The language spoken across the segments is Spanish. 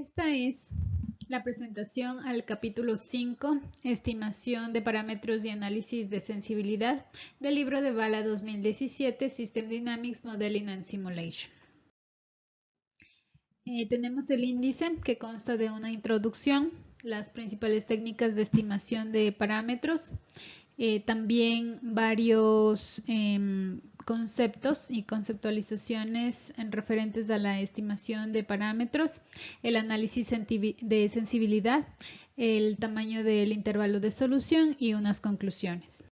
Esta es la presentación al capítulo 5, estimación de parámetros y análisis de sensibilidad, del libro de Bala 2017, System Dynamics Modeling and Simulation. Tenemos el índice que consta de una introducción, las principales técnicas de estimación de parámetros, también varios conceptos y conceptualizaciones referentes a la estimación de parámetros, el análisis de sensibilidad, el tamaño del intervalo de solución y unas conclusiones.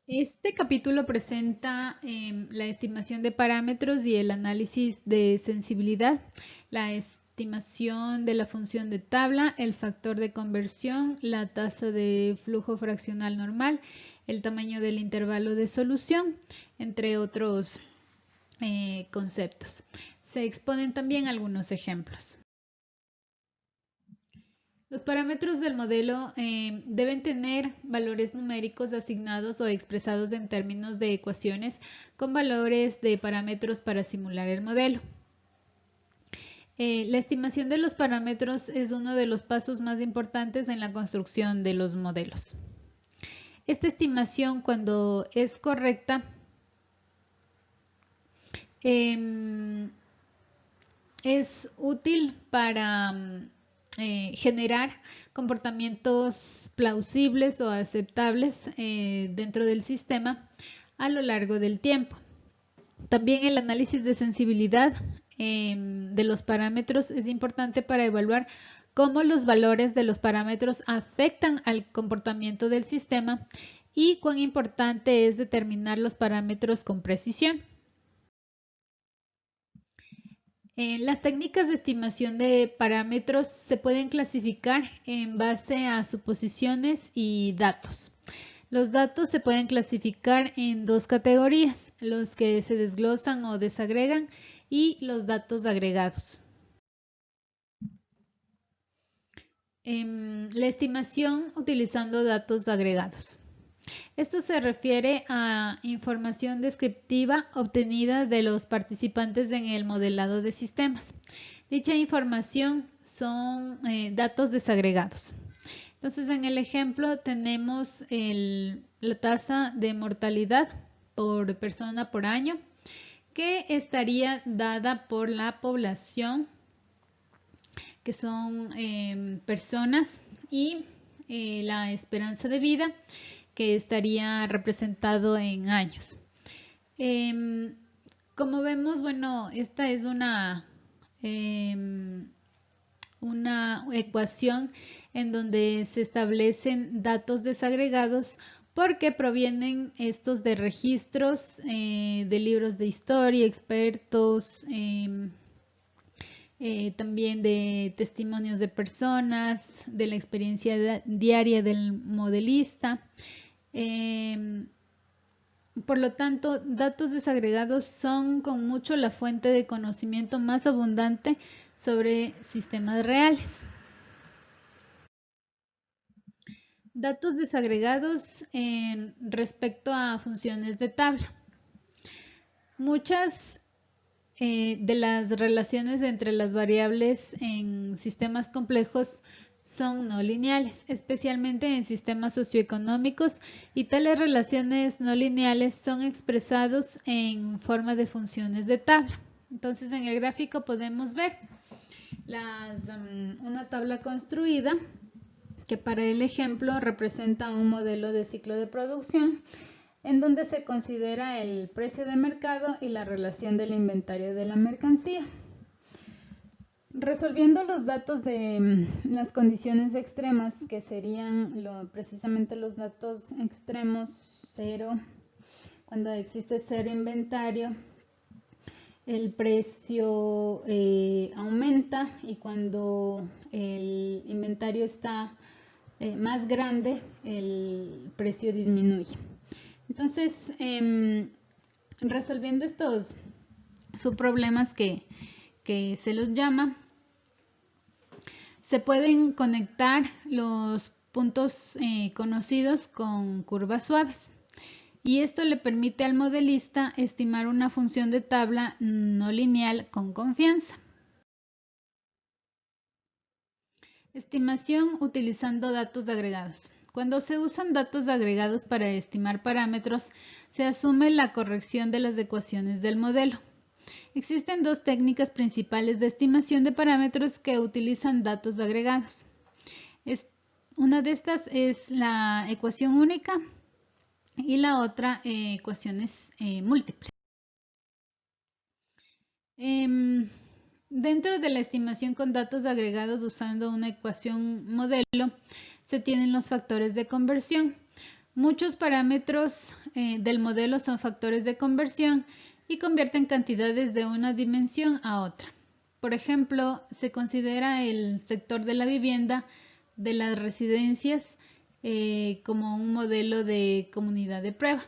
Este capítulo presenta la estimación de parámetros y el análisis de sensibilidad, la estimación de la función de tabla, el factor de conversión, la tasa de flujo fraccional normal, el tamaño del intervalo de solución, entre otros conceptos. Se exponen también algunos ejemplos. Los parámetros del modelo deben tener valores numéricos asignados o expresados en términos de ecuaciones con valores de parámetros para simular el modelo. La estimación de los parámetros es uno de los pasos más importantes en la construcción de los modelos. Esta estimación, cuando es correcta, es útil para generar comportamientos plausibles o aceptables dentro del sistema a lo largo del tiempo. También el análisis de sensibilidad de los parámetros es importante para evaluar cómo los valores de los parámetros afectan al comportamiento del sistema y cuán importante es determinar los parámetros con precisión. Las técnicas de estimación de parámetros se pueden clasificar en base a suposiciones y datos. Los datos se pueden clasificar en dos categorías, los que se desglosan o desagregan y los datos agregados. La estimación utilizando datos agregados. Esto se refiere a información descriptiva obtenida de los participantes en el modelado de sistemas. Dicha información son datos desagregados. Entonces, en el ejemplo tenemos la tasa de mortalidad por persona por año, que estaría dada por la población, que son personas, y la esperanza de vida, que estaría representado en años. Como vemos, bueno, esta es una ecuación en donde se establecen datos desagregados porque provienen estos de registros de libros de historia, expertos, también de testimonios de personas, de la experiencia diaria del modelista. Por lo tanto, datos desagregados son con mucho la fuente de conocimiento más abundante sobre sistemas reales. Datos desagregados respecto a funciones de tabla. Muchas de las relaciones entre las variables en sistemas complejos son no lineales, especialmente en sistemas socioeconómicos, y tales relaciones no lineales son expresados en forma de funciones de tabla. Entonces, en el gráfico podemos ver una tabla construida que para el ejemplo representa un modelo de ciclo de producción en donde se considera el precio de mercado y la relación del inventario de la mercancía. Resolviendo los datos de las condiciones extremas, que serían precisamente los datos extremos, cero, cuando existe cero inventario, el precio aumenta, y cuando el inventario está más grande, el precio disminuye. Entonces, resolviendo estos subproblemas que se los llama, se pueden conectar los puntos conocidos con curvas suaves, y esto le permite al modelista estimar una función de tabla no lineal con confianza. Estimación utilizando datos agregados. Cuando se usan datos agregados para estimar parámetros, se asume la corrección de las ecuaciones del modelo. Existen dos técnicas principales de estimación de parámetros que utilizan datos agregados. Una de estas es la ecuación única y la otra ecuaciones múltiples. Dentro de la estimación con datos agregados usando una ecuación modelo, se tienen los factores de conversión. Muchos parámetros del modelo son factores de conversión y convierten cantidades de una dimensión a otra. Por ejemplo, se considera el sector de la vivienda de las residencias como un modelo de comunidad de prueba.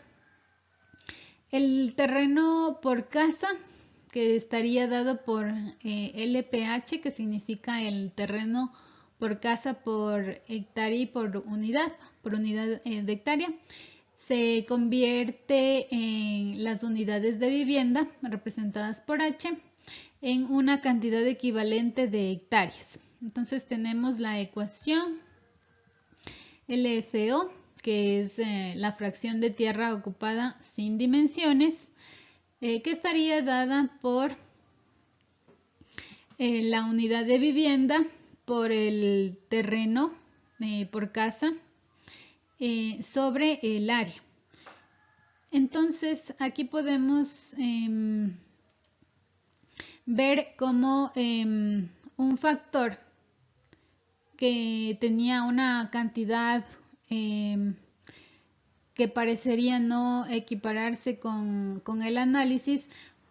El terreno por casa, que estaría dado por LPH, que significa el terreno por casa por hectárea y por unidad de hectárea, se convierte en las unidades de vivienda representadas por H en una cantidad equivalente de hectáreas. Entonces tenemos la ecuación LFO, que es la fracción de tierra ocupada sin dimensiones, que estaría dada por la unidad de vivienda por el terreno por casa sobre el área. Entonces aquí podemos ver cómo un factor que tenía una cantidad que parecería no equipararse con el análisis,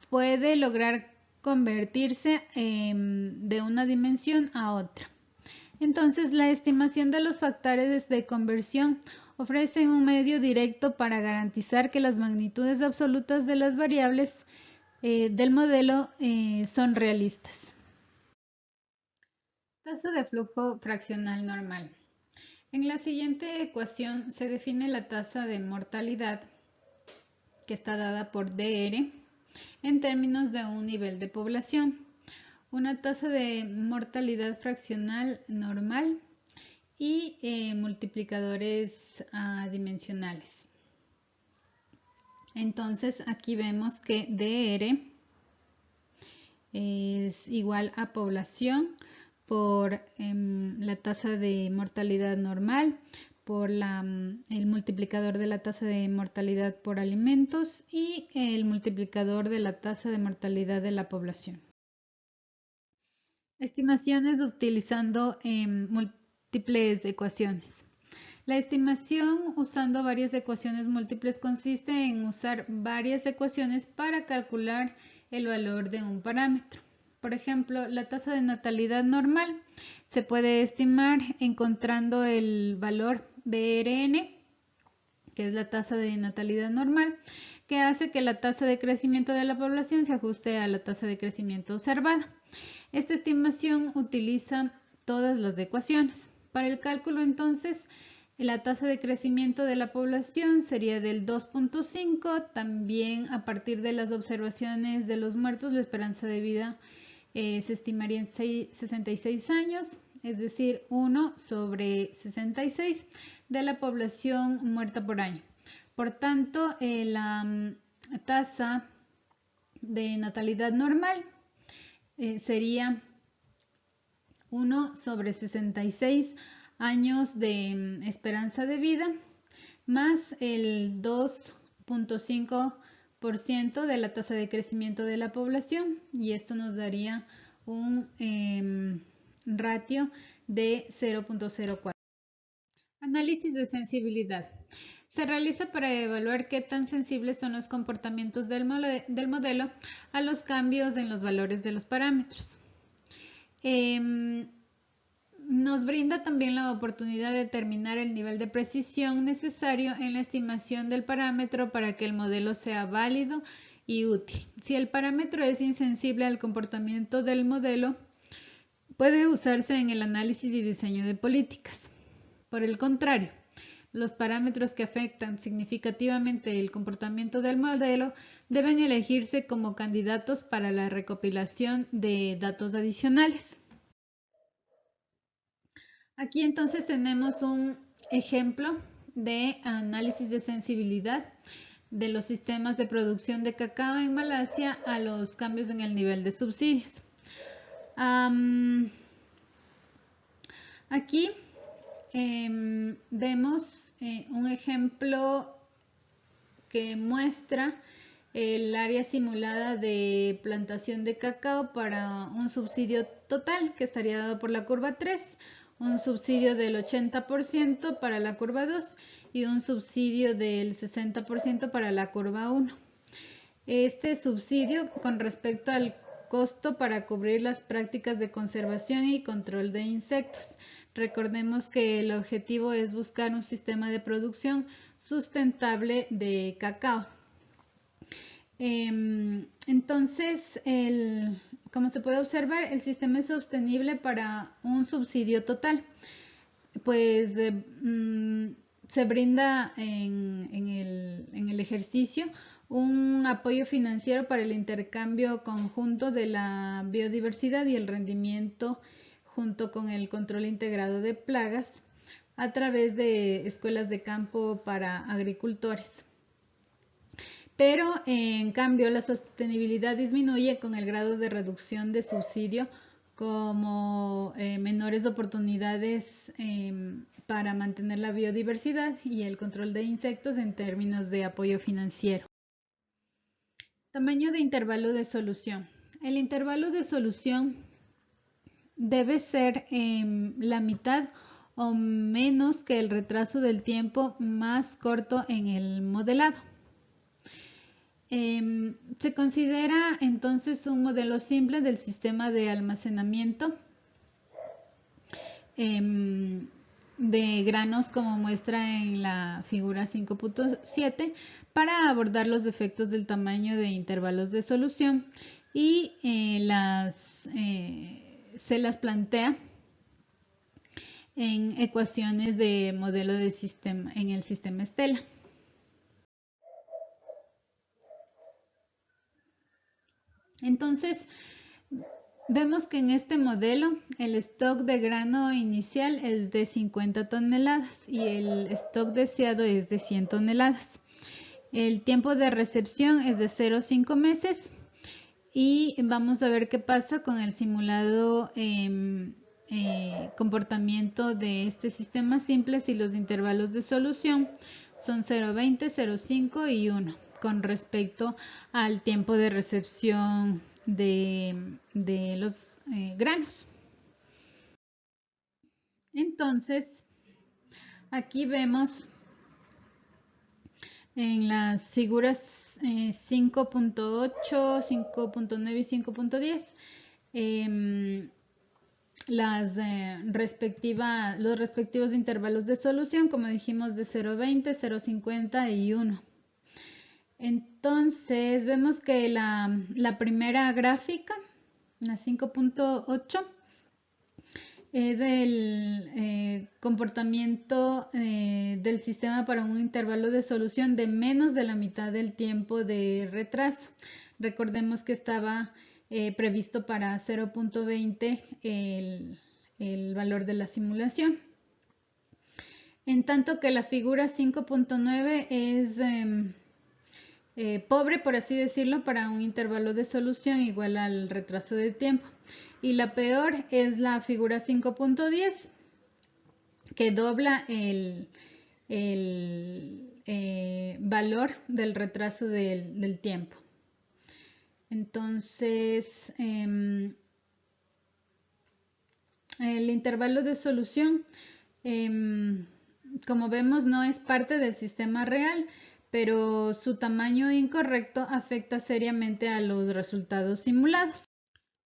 puede lograr convertirse de una dimensión a otra. Entonces, la estimación de los factores de conversión ofrece un medio directo para garantizar que las magnitudes absolutas de las variables del modelo son realistas. Tasa de flujo fraccional normal. En la siguiente ecuación se define la tasa de mortalidad, que está dada por DR, en términos de un nivel de población, una tasa de mortalidad fraccional normal y multiplicadores adimensionales. Entonces aquí vemos que DR es igual a población por la tasa de mortalidad normal, por el multiplicador de la tasa de mortalidad por alimentos y el multiplicador de la tasa de mortalidad de la población. Estimaciones utilizando múltiples ecuaciones. La estimación usando varias ecuaciones múltiples consiste en usar varias ecuaciones para calcular el valor de un parámetro. Por ejemplo, la tasa de natalidad normal se puede estimar encontrando el valor BRN, que es la tasa de natalidad normal, que hace que la tasa de crecimiento de la población se ajuste a la tasa de crecimiento observada. Esta estimación utiliza todas las ecuaciones. Para el cálculo, entonces, la tasa de crecimiento de la población sería del 2.5. También a partir de las observaciones de los muertos, la esperanza de vida se estimaría en 66 años, es decir, 1 sobre 66 de la población muerta por año. Por tanto, la tasa de natalidad normal sería 1 sobre 66 años de esperanza de vida más el 2.5% de la tasa de crecimiento de la población, y esto nos daría un ratio de 0.04. Análisis de sensibilidad. Se realiza para evaluar qué tan sensibles son los comportamientos del modelo a los cambios en los valores de los parámetros. Nos brinda también la oportunidad de determinar el nivel de precisión necesario en la estimación del parámetro para que el modelo sea válido y útil. Si el parámetro es insensible al comportamiento del modelo, puede usarse en el análisis y diseño de políticas. Por el contrario, los parámetros que afectan significativamente el comportamiento del modelo deben elegirse como candidatos para la recopilación de datos adicionales. Aquí entonces tenemos un ejemplo de análisis de sensibilidad de los sistemas de producción de cacao en Malasia a los cambios en el nivel de subsidios. Aquí vemos un ejemplo que muestra el área simulada de plantación de cacao para un subsidio total que estaría dado por la curva 3, un subsidio del 80% para la curva 2 y un subsidio del 60% para la curva 1. Este subsidio con respecto al costo para cubrir las prácticas de conservación y control de insectos. Recordemos que el objetivo es buscar un sistema de producción sustentable de cacao. Entonces, como se puede observar, el sistema es sostenible para un subsidio total, pues se brinda en el ejercicio un apoyo financiero para el intercambio conjunto de la biodiversidad y el rendimiento junto con el control integrado de plagas a través de escuelas de campo para agricultores. Pero en cambio la sostenibilidad disminuye con el grado de reducción de subsidio como menores oportunidades para mantener la biodiversidad y el control de insectos en términos de apoyo financiero. Tamaño de intervalo de solución. El intervalo de solución debe ser la mitad o menos que el retraso del tiempo más corto en el modelado. Se considera entonces un modelo simple del sistema de almacenamiento de granos como muestra en la figura 5.7 para abordar los defectos del tamaño de intervalos de solución y se las plantea en ecuaciones de modelo de sistema en el sistema Stella. Entonces, vemos que en este modelo el stock de grano inicial es de 50 toneladas y el stock deseado es de 100 toneladas. El tiempo de recepción es de 0,5 meses y vamos a ver qué pasa con el simulado comportamiento de este sistema simple si los intervalos de solución son 0,20, 0,5 y 1 con respecto al tiempo de recepción de los granos. Entonces, aquí vemos en las figuras 5.8, 5.9 y 5.10 los respectivos intervalos de solución, como dijimos, de 0,20, 0,50 y 1. Entonces vemos que la primera gráfica, la 5.8, es el comportamiento del sistema para un intervalo de solución de menos de la mitad del tiempo de retraso. Recordemos que estaba previsto para 0.20 el valor de la simulación. En tanto que la figura 5.9 es pobre, por así decirlo, para un intervalo de solución igual al retraso de tiempo. Y la peor es la figura 5.10, que dobla el valor del retraso del tiempo. Entonces, el intervalo de solución, como vemos, no es parte del sistema real, pero su tamaño incorrecto afecta seriamente a los resultados simulados.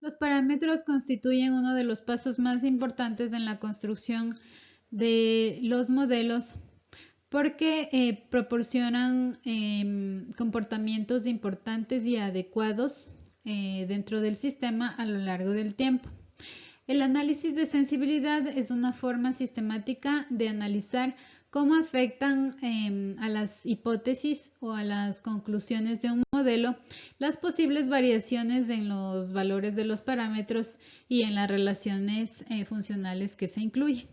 Los parámetros constituyen uno de los pasos más importantes en la construcción de los modelos porque proporcionan comportamientos importantes y adecuados dentro del sistema a lo largo del tiempo. El análisis de sensibilidad es una forma sistemática de analizar cómo afectan a las hipótesis o a las conclusiones de un modelo las posibles variaciones en los valores de los parámetros y en las relaciones funcionales que se incluyen.